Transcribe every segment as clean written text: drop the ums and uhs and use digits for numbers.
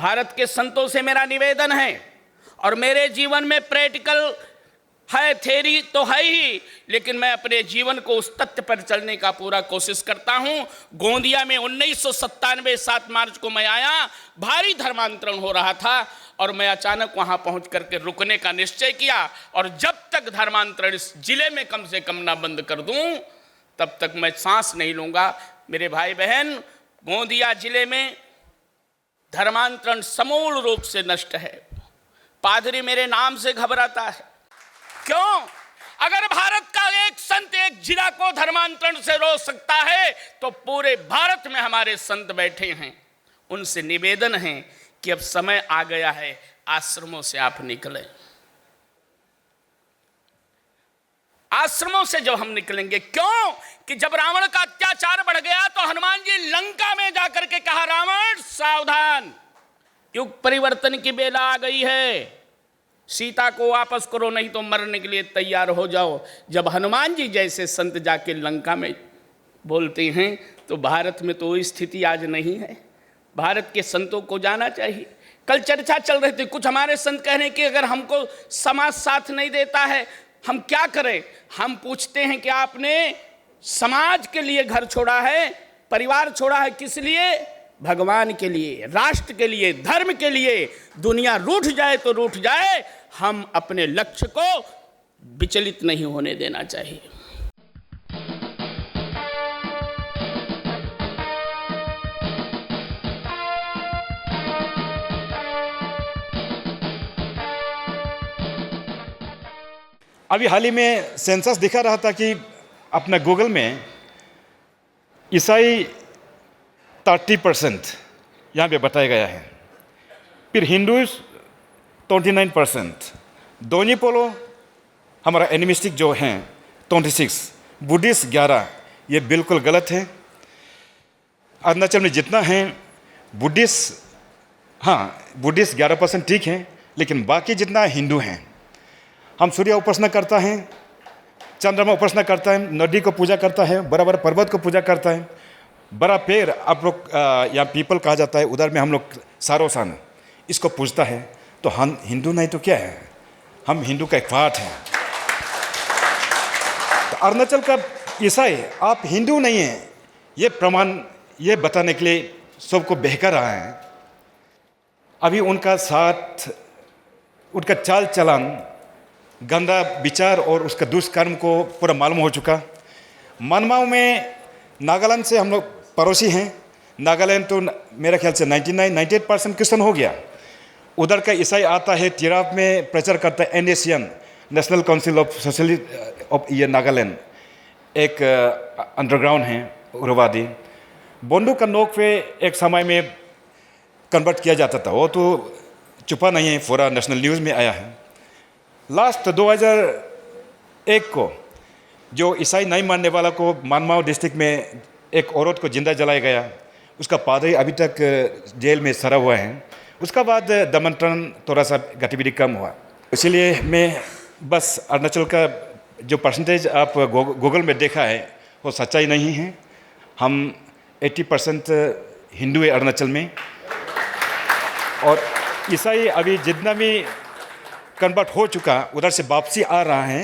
भारत के संतों से मेरा निवेदन है, और मेरे जीवन में प्रैक्टिकल है, थ्योरी तो है ही, लेकिन मैं अपने जीवन को उस तथ्य पर चलने का पूरा कोशिश करता हूं। गोंदिया में 1997 7 मार्च को मैं आया, भारी धर्मांतरण हो रहा था, और मैं अचानक वहां पहुंच करके रुकने का निश्चय किया, और जब तक धर्मांतरण इस जिले में कम से कम ना बंद कर दूं, तब तक मैं सांस नहीं लूंगा। मेरे भाई बहन, गोंदिया जिले में धर्मांतरण समूल रूप से नष्ट है। पादरी मेरे नाम से घबराता है। क्यों? अगर भारत का एक संत एक जिला को धर्मांतरण से रोक सकता है, तो पूरे भारत में हमारे संत बैठे हैं। उनसे निवेदन है कि अब समय आ गया है, आश्रमों से आप निकलें। आश्रमों से जब हम निकलेंगे, क्यों कि जब रावण का अत्याचार बढ़ गया तो हनुमान जी लंका में जाकर के कहा, रावण सावधान, युग परिवर्तन की बेला आ गई है, सीता को वापस करो नहीं तो मरने के लिए तैयार हो जाओ। जब हनुमान जी जैसे संत जाके लंका में बोलते हैं, तो भारत में तो स्थिति आज नहीं है। भारत के संतों को जाना चाहिए। कल चर्चा चल रही थी, कुछ हमारे संत कह रहे हैं कि अगर हमको समाज साथ नहीं देता है, हम क्या करें। हम पूछते हैं कि आपने समाज के लिए घर छोड़ा है, परिवार छोड़ा है, किस लिए? भगवान के लिए, राष्ट्र के लिए, धर्म के लिए। दुनिया रूठ जाए तो रूठ जाए, हम अपने लक्ष्य को विचलित नहीं होने देना चाहिए। अभी हाल ही में सेंसस दिखा रहा था कि अपना गूगल में ईसाई 30% यहाँ पे बताया गया है, फिर हिंदूज 29%, दोनी पोलो हमारा एनिमिस्टिक जो हैं 26, बुद्धिस्ट 11। ये बिल्कुल गलत है। अरुणाचल में जितना है बुद्धिस्ट, हाँ बुद्धिस्ट 11% ठीक है, लेकिन बाकी जितना हिंदू हैं। हम सूर्य उपासना करता है, चंद्रमा उपासना करता है, नदी को पूजा करता है, बड़ा बड़ा पर्वत को पूजा करता है, बड़ा पेड़ आप लोग या पीपल कहा जाता है, उधर में हम लोग सारोसान इसको पूजता है। तो हम हिंदू नहीं तो क्या है? हम हिंदू का एक पार्ट है। तो अरुणाचल का ईसाई आप हिंदू नहीं हैं, ये प्रमाण ये बताने के लिए सबको बहका रहा है। अभी उनका साथ, उनका चाल चलन, गंदा विचार और उसका दुष्कर्म को पूरा मालूम हो चुका। मनमाऊ में नागालैंड से हम लोग पड़ोसी हैं। नागालैंड तो मेरा ख्याल से 98% क्रिश्चन हो गया। उधर का ईसाई आता है, तिराप में प्रचार करता है NACN, national council of socialist of ये नागालैंड, एक अंडरग्राउंड है उग्रवादी। बंदूक का नोक पे एक समय में कन्वर्ट किया जाता था, वो तो छुपा नहीं है, पूरा नेशनल न्यूज़ में आया है। लास्ट 2001 को जो ईसाई नहीं मानने वाला को मनमाऊ डिस्ट्रिक्ट में एक औरत को जिंदा जलाया गया, उसका पादरी अभी तक जेल में सड़ा हुआ है। उसका बाद दमन थोड़ा सा गतिविधि कम हुआ। इसलिए मैं बस अरुणाचल का जो परसेंटेज आप गूगल में देखा है वो सच्चाई नहीं है। हम 80% हिंदू है अरुणाचल में, और ईसाई अभी जितना भी कन्वर्ट हो चुका उधर से वापसी आ रहा है।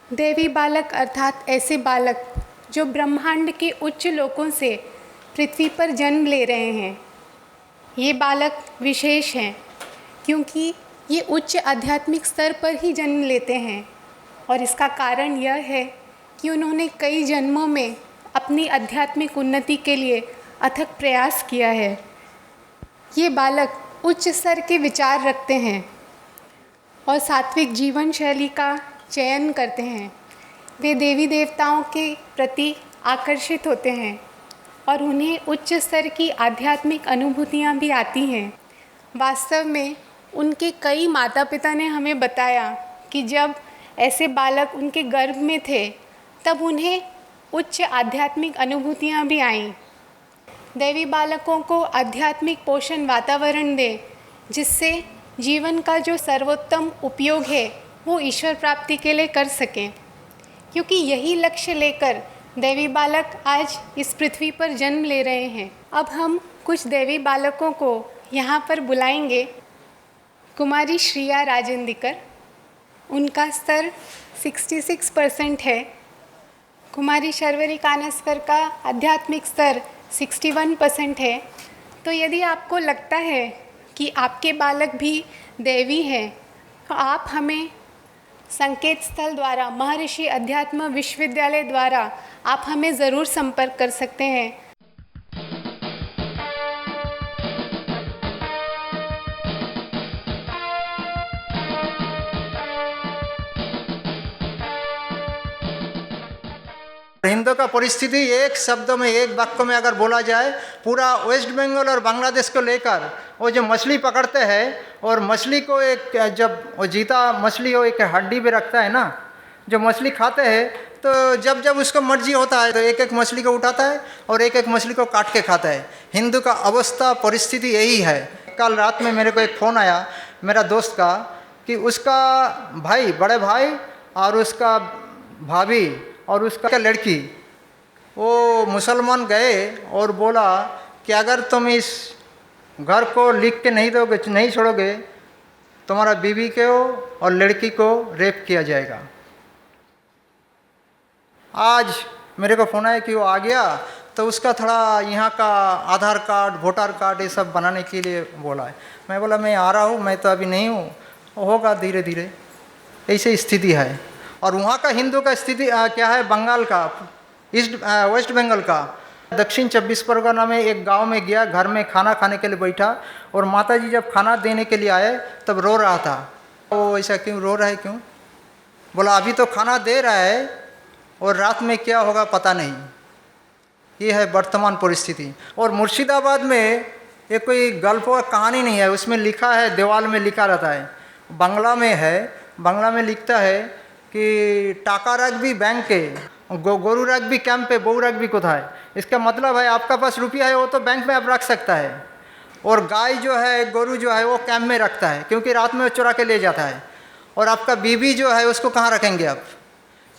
देवी बालक अर्थात ऐसे बालक जो ब्रह्मांड के उच्च लोकों से पृथ्वी पर जन्म ले रहे हैं। ये बालक विशेष हैं क्योंकि ये उच्च आध्यात्मिक स्तर पर ही जन्म लेते हैं, और इसका कारण यह है कि उन्होंने कई जन्मों में अपनी आध्यात्मिक उन्नति के लिए अथक प्रयास किया है। ये बालक उच्च स्तर के विचार रखते हैं और सात्विक जीवन शैली का चयन करते हैं। वे देवी देवताओं के प्रति आकर्षित होते हैं और उन्हें उच्च स्तर की आध्यात्मिक अनुभूतियाँ भी आती हैं। वास्तव में उनके कई माता पिता ने हमें बताया कि जब ऐसे बालक उनके गर्भ में थे तब उन्हें उच्च आध्यात्मिक अनुभूतियाँ भी आईं। देवी बालकों को आध्यात्मिक पोषण वातावरण दें जिससे जीवन का जो सर्वोत्तम उपयोग है वो ईश्वर प्राप्ति के लिए कर सकें, क्योंकि यही लक्ष्य लेकर देवी बालक आज इस पृथ्वी पर जन्म ले रहे हैं। अब हम कुछ देवी बालकों को यहाँ पर बुलाएंगे। कुमारी श्रिया राजेंद्रकर, उनका स्तर 66% है। कुमारी शर्वरी कानस्कर का आध्यात्मिक स्तर 61% है। तो यदि आपको लगता है कि आपके बालक भी देवी हैं, तो आप हमें संकेत स्थल द्वारा, महर्षि अध्यात्म विश्वविद्यालय द्वारा आप हमें ज़रूर संपर्क कर सकते हैं। हिंदू का परिस्थिति एक शब्द में, एक वाक्य में अगर बोला जाए, पूरा वेस्ट बंगाल और बांग्लादेश को लेकर, वो जो मछली पकड़ते हैं और मछली को एक, जब वो जीता मछली हो एक हड्डी पे रखता है ना, जो मछली खाते हैं, तो जब जब उसको मर्जी होता है तो एक एक मछली को उठाता है और एक एक मछली को काट के खाता है। हिंदू का अवस्था परिस्थिति यही है। कल रात में मेरे को एक फ़ोन आया मेरा दोस्त का कि उसका भाई, बड़े भाई और उसका भाभी और उसका लड़की वो मुसलमान गए और बोला कि अगर तुम इस घर को लिख के नहीं दोगे, नहीं छोड़ोगे, तुम्हारा बीवी को और लड़की को रेप किया जाएगा। आज मेरे को फ़ोन आया कि वो आ गया, तो उसका थोड़ा यहाँ का आधार कार्ड, वोटर कार्ड ये सब बनाने के लिए बोला है। मैं बोला मैं आ रहा हूँ, मैं तो अभी नहीं हूँ, होगा धीरे धीरे। ऐसे स्थिति है। और वहाँ का हिंदू का स्थिति क्या है, बंगाल का, वेस्ट बंगाल का दक्षिण 24 परगना में एक गांव में गया, घर में खाना खाने के लिए बैठा और माताजी जब खाना देने के लिए आए तब रो रहा था। वो ऐसा क्यों रो रहा है, क्यों? बोला अभी तो खाना दे रहा है और रात में क्या होगा पता नहीं। ये है वर्तमान परिस्थिति। और मुर्शिदाबाद में ये कोई गल्प और कहानी नहीं है, उसमें लिखा है, दीवार में लिखा रहता है, बांग्ला में है, बांग्ला में लिखता है कि टाका रख भी बैंक के, गोरू रख भी कैंप पे, बहू रख भी कोथाय। इसका मतलब है आपका पास रुपया है वो तो बैंक में आप रख सकता है, और गाय जो है, गोरू जो है वो कैंप में रखता है क्योंकि रात में वो चुरा के ले जाता है। और आपका बीवी जो है उसको कहाँ रखेंगे आप?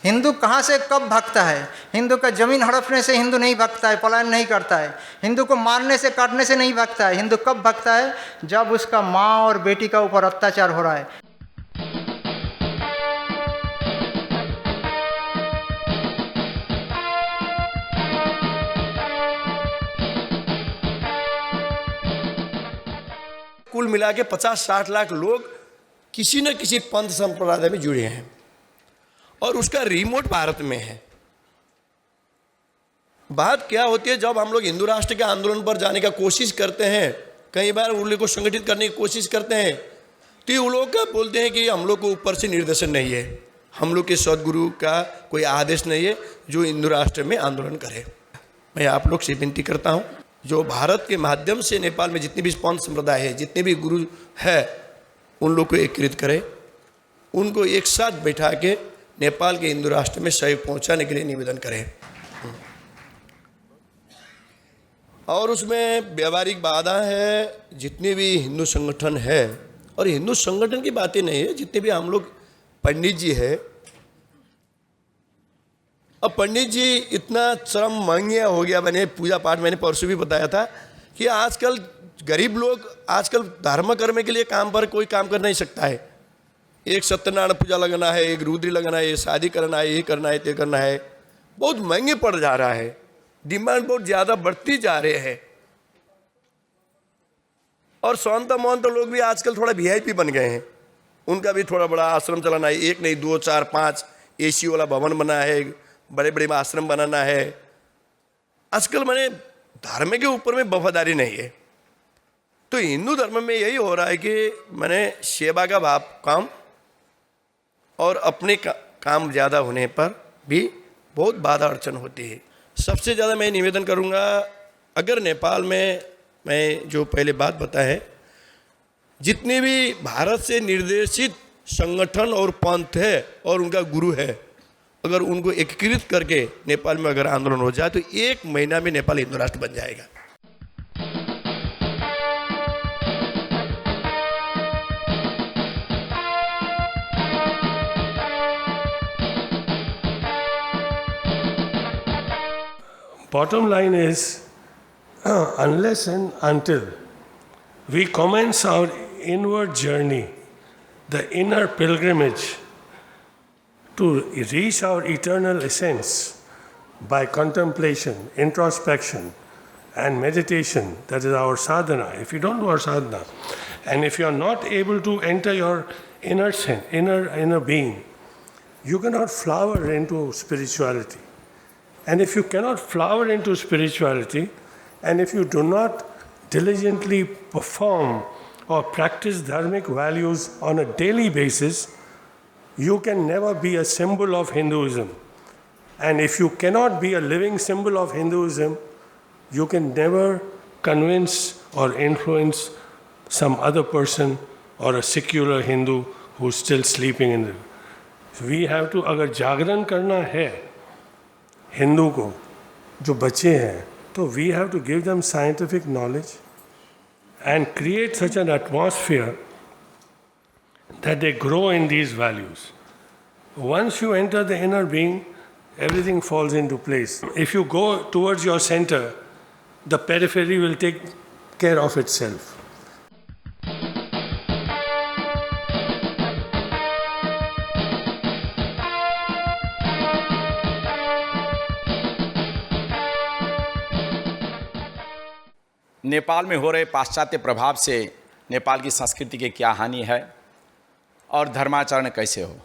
हिंदू कहाँ से कब भागता है? हिंदू का ज़मीन हड़पने से हिंदू नहीं भागता है, पलायन नहीं करता है। हिंदू को मारने से, काटने से नहीं भागता है। हिंदू कब भागता है? जब उसका माँ और बेटी का ऊपर अत्याचार हो रहा है। कुल मिला के 50-60 लाख लोग किसी न किसी पंथ संप्रदाय में जुड़े हैं और उसका रिमोट भारत में है। बात क्या होती है, जब हम लोग हिंदू राष्ट्र के आंदोलन पर जाने का कोशिश करते हैं, कई बार उन लोगों को संगठित करने की कोशिश करते हैं, तो वो लोग क्या बोलते हैं कि हम लोग को ऊपर से निर्देशन नहीं है, हम लोग के सदगुरु का कोई आदेश नहीं है जो हिंदू राष्ट्र में आंदोलन करे। मैं आप लोग से विनती करता हूँ, जो भारत के माध्यम से नेपाल में जितने भी पंथ संप्रदाय है, जितने भी गुरु है, उन लोग को एकीकृत करें, उनको एक साथ बैठा के नेपाल के हिंदू राष्ट्र में सहयोग पहुंचाने के लिए निवेदन करें। और उसमें व्यवहारिक बाधा है, जितने भी हिंदू संगठन है, और हिंदू संगठन की बातें नहीं है, जितने भी हम लोग पंडित जी है, अब पंडित जी इतना श्रम महंगा हो गया। मैंने पूजा पाठ, मैंने परसों भी बताया था कि आजकल गरीब लोग आजकल धर्म करने के लिए काम पर कोई काम कर नहीं सकता है। एक सत्यनारायण पूजा लगाना है, एक रुद्री लगाना है, शादी करना है, ये करना है, ते करना है, बहुत महंगे पड़ जा रहा है। डिमांड बहुत ज़्यादा बढ़ती जा रहे हैं। और संत महंत लोग भी आजकल थोड़ा वीआईपी बन गए हैं, उनका भी थोड़ा बड़ा आश्रम चलाना है, एक नहीं 2, 4, 5 AC वाला भवन बना है, बड़े बड़े आश्रम बनाना है। आजकल मैंने धर्म के ऊपर में वफादारी नहीं है। तो हिंदू धर्म में यही हो रहा है कि मैंने सेवा का भाव काम और अपने काम ज़्यादा होने पर भी बहुत बाधा अड़चन होती है। सबसे ज़्यादा मैं निवेदन करूँगा, अगर नेपाल में मैं जो पहले बात बताया है, जितने भी भारत से निर्देशित संगठन और पंथ है और उनका गुरु है, अगर उनको एकीकृत करके नेपाल में अगर आंदोलन हो जाए तो 1 महीना में नेपाल हिंदू राष्ट्र बन जाएगा। bottom line is, unless and until we commence our inward journey, the inner pilgrimage to reach our eternal essence by contemplation, introspection, and meditation, that is our sadhana. If you don't do our sadhana, and if you are not able to enter your inner being, you cannot flower into spirituality. And if you cannot flower into spirituality, and if you do not diligently perform or practice dharmic values on a daily basis, you can never be a symbol of Hinduism. And if you cannot be a living symbol of Hinduism, you can never convince or influence some other person or a secular Hindu who's still sleeping in the... We have to, अगर जागरण करना है हिंदू को, जो बच्चे हैं, तो we have to give them scientific knowledge and create such an atmosphere that they grow in these values. Once you enter the inner being, everything falls into place. If you go towards your center, the periphery will take care of itself. Nepal में हो रहे पाश्चात्य प्रभाव से नेपाल की संस्कृति की क्या हानि है और धर्माचरण कैसे हो।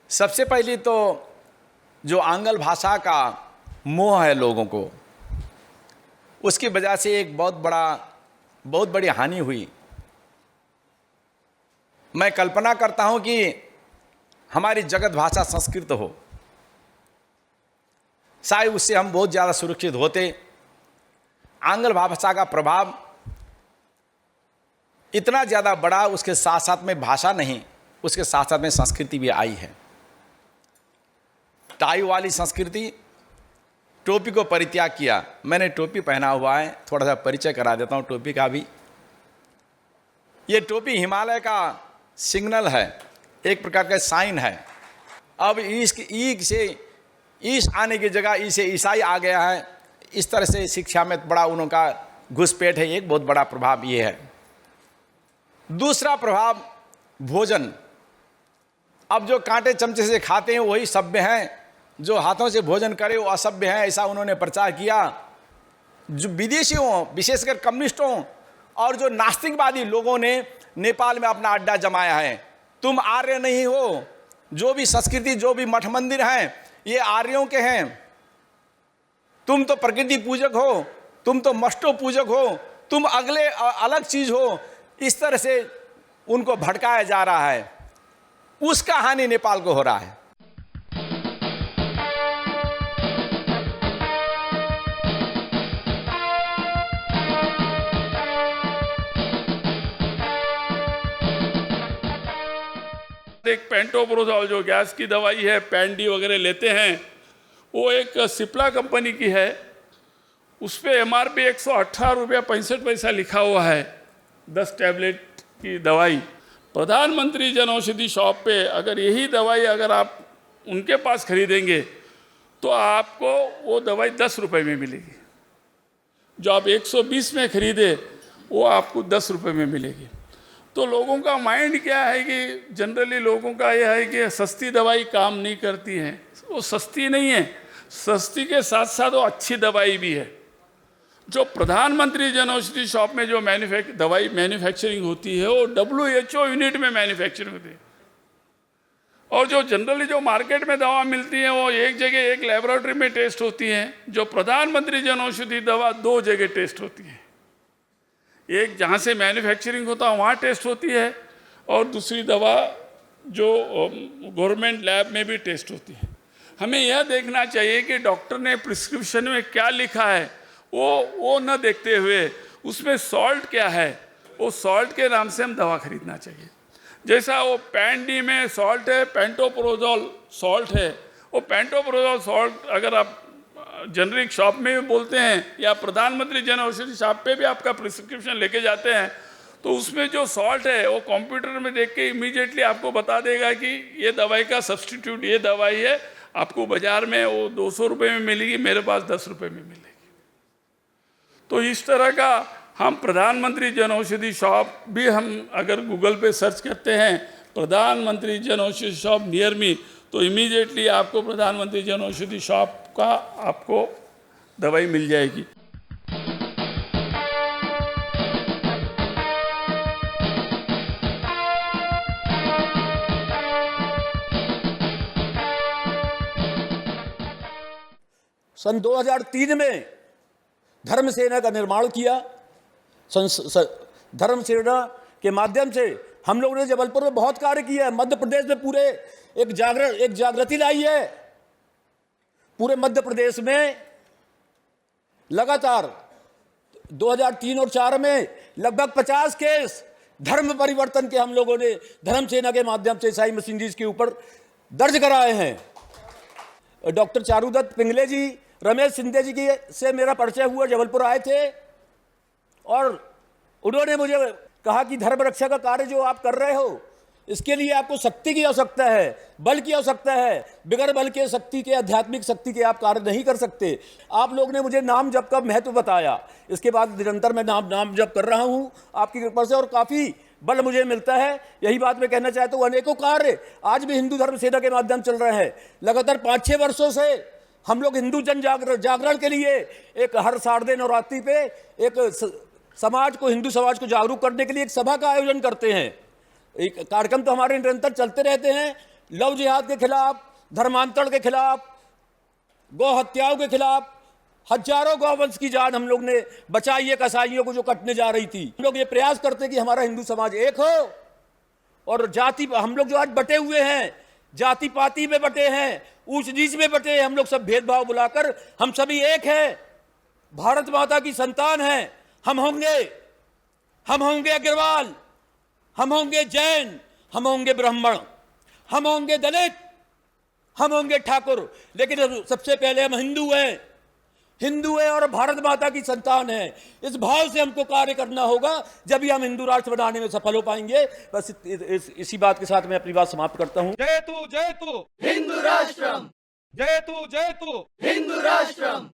सबसे पहले तो जो आंग्ल भाषा का मोह है लोगों को, उसकी वजह से एक बहुत बड़ी हानि हुई। मैं कल्पना करता हूं कि हमारी जगत भाषा संस्कृत हो, शायद उससे हम बहुत ज़्यादा सुरक्षित होते। आंग्ल भाषा का प्रभाव इतना ज़्यादा बड़ा, उसके साथ साथ में भाषा नहीं, उसके साथ साथ में संस्कृति भी आई है। टाई वाली संस्कृति, टोपी को परित्याग किया। मैंने टोपी पहना हुआ है, थोड़ा सा परिचय करा देता हूँ टोपी का भी। ये टोपी हिमालय का सिग्नल है, एक प्रकार का साइन है। अब ई से ईश आने की जगह ई से ईसाई आ गया है। इस तरह से शिक्षा में बड़ा उनका घुसपैठ है, एक बहुत बड़ा प्रभाव ये है। दूसरा प्रभाव भोजन। अब जो कांटे चमचे से खाते हैं वही सभ्य हैं, जो हाथों से भोजन करे वो असभ्य हैं, ऐसा उन्होंने प्रचार किया। जो विदेशियों, विशेषकर कम्युनिस्टों और जो नास्तिकवादी लोगों ने नेपाल में अपना अड्डा जमाया है। तुम आर्य नहीं हो, जो भी संस्कृति, जो भी मठ मंदिर हैं, ये आर्यों के हैं। तुम तो प्रकृति पूजक हो, तुम तो मष्टो पूजक हो, तुम अगले अलग चीज हो। इस तरह से उनको भड़काया जा रहा है। उसका हानि नेपाल को हो रहा है। एक पेंटोप्रोजोल जो गैस की दवाई है, पैंडी वगैरह लेते हैं, वो एक सिप्ला कंपनी की है। उस पर MRP 118 रुपया 65 पैसा लिखा हुआ है, 10 टैबलेट की दवाई। प्रधानमंत्री जन औषधि शॉप पे अगर यही दवाई अगर आप उनके पास खरीदेंगे तो आपको वो दवाई 10 रुपये में मिलेगी। जो आप 120 में खरीदे वो आपको 10 रुपये में मिलेगी। तो लोगों का माइंड क्या है कि जनरली लोगों का यह है कि सस्ती दवाई काम नहीं करती है। वो सस्ती नहीं है, सस्ती के साथ साथ वो अच्छी दवाई भी है। जो प्रधानमंत्री जन औषधि शॉप में जो दवाई मैन्युफैक्चरिंग होती है वो WHO यूनिट में मैन्युफैक्चरिंग होती है। और जो जनरली जो मार्केट में दवा मिलती है वो एक जगह एक लेबोरेटरी में टेस्ट होती है। जो प्रधानमंत्री जन औषधि दवा 2 जगह टेस्ट होती है। एक जहाँ से मैन्युफैक्चरिंग होता है वहाँ टेस्ट होती है, और दूसरी दवा जो गवर्नमेंट लैब में भी टेस्ट होती है। हमें यह देखना चाहिए कि डॉक्टर ने प्रिस्क्रिप्शन में क्या लिखा है वो न देखते हुए उसमें सॉल्ट क्या है, वो सॉल्ट के नाम से हम दवा खरीदना चाहिए। जैसा वो पैंडी में सॉल्ट है, पेंटोप्रोजोल सॉल्ट है, वो पेंटोप्रोजोल सॉल्ट अगर आप जेनरिक शॉप में भी बोलते हैं या प्रधानमंत्री जन औषधि शॉप पे भी आपका प्रिस्क्रिप्शन लेके जाते हैं तो उसमें जो सॉल्ट है वो कंप्यूटर में देख के इमीडिएटली आपको बता देगा कि ये दवाई का सब्स्टिट्यूट ये दवाई है, आपको बाजार में वो 200 रुपये में मिलेगी, मेरे पास 10 रुपये में मिलेगी। तो इस तरह का हम प्रधानमंत्री जन औषधि शॉप भी हम अगर गूगल पे सर्च करते हैं प्रधानमंत्री Jan Aushadhi shop near me, तो इमीडिएटली आपको प्रधानमंत्री जन औषधि शॉप का आपको दवाई मिल जाएगी। सन 2003 में धर्म सेना का निर्माण किया। धर्म सेना के माध्यम से हम लोगों ने जबलपुर में बहुत कार्य किया है। मध्य प्रदेश में पूरे एक जागृति लाई है। पूरे मध्य प्रदेश में लगातार 2003 और 4 में लगभग 50 केस धर्म परिवर्तन के हम लोगों ने धर्म सेना के माध्यम से ईसाई मशीनरीज के ऊपर दर्ज कराए हैं। डॉक्टर चारुदत्त पिंगले जी, रमेश सिंधे जी की से मेरा परिचय हुआ, जबलपुर आए थे और उन्होंने मुझे कहा कि धर्म रक्षा का कार्य जो आप कर रहे हो इसके लिए आपको शक्ति की आवश्यकता है, बल की आवश्यकता है। बिगर बल के शक्ति के, आध्यात्मिक शक्ति के आप कार्य नहीं कर सकते। आप लोग ने मुझे नाम जप का महत्व बताया, इसके बाद निरंतर मैं नाम जप कर रहा हूँ आपकी कृपा से और काफ़ी बल मुझे मिलता है। यही बात मैं कहना चाहता हूँ। अनेकों कार्य आज भी हिंदू धर्म सेना के माध्यम चल रहे हैं। लगातार 5-6 वर्षों से हम लोग हिंदू जन जागरण के लिए एक हर शारदीय नवरात्रि पे एक समाज को, हिंदू समाज को जागरूक करने के लिए एक सभा का आयोजन करते हैं। एक कार्यक्रम तो हमारे निरंतर चलते रहते हैं। लव जिहाद के खिलाफ, धर्मांतरण के खिलाफ, गौ हत्याओं के खिलाफ, हजारों गौवंश की जान हम लोग ने बचाई है कसाईयों को जो कटने जा रही थी। हम लोग ये प्रयास करते हैं कि हमारा हिंदू समाज एक हो और जाति, हम लोग जो आज बटे हुए हैं, जाति पाति में बटे हैं, ऊंच नीच में बटे हैं, हम लोग सब भेदभाव बुलाकर हम सभी एक हैं, भारत माता की संतान हैं। हम होंगे अग्रवाल, हम होंगे जैन, हम होंगे ब्राह्मण, हम होंगे दलित, हम होंगे ठाकुर, लेकिन सबसे पहले हम हिंदू हैं और भारत माता की संतान हैं। इस भाव से हमको कार्य करना होगा, जब भी हम हिंदू राष्ट्र बनाने में सफल हो पाएंगे। बस इसी बात के साथ मैं अपनी बात समाप्त करता हूं। जय तू हिंदू राष्ट्रम, जय तू हिंदू राष्ट्रम।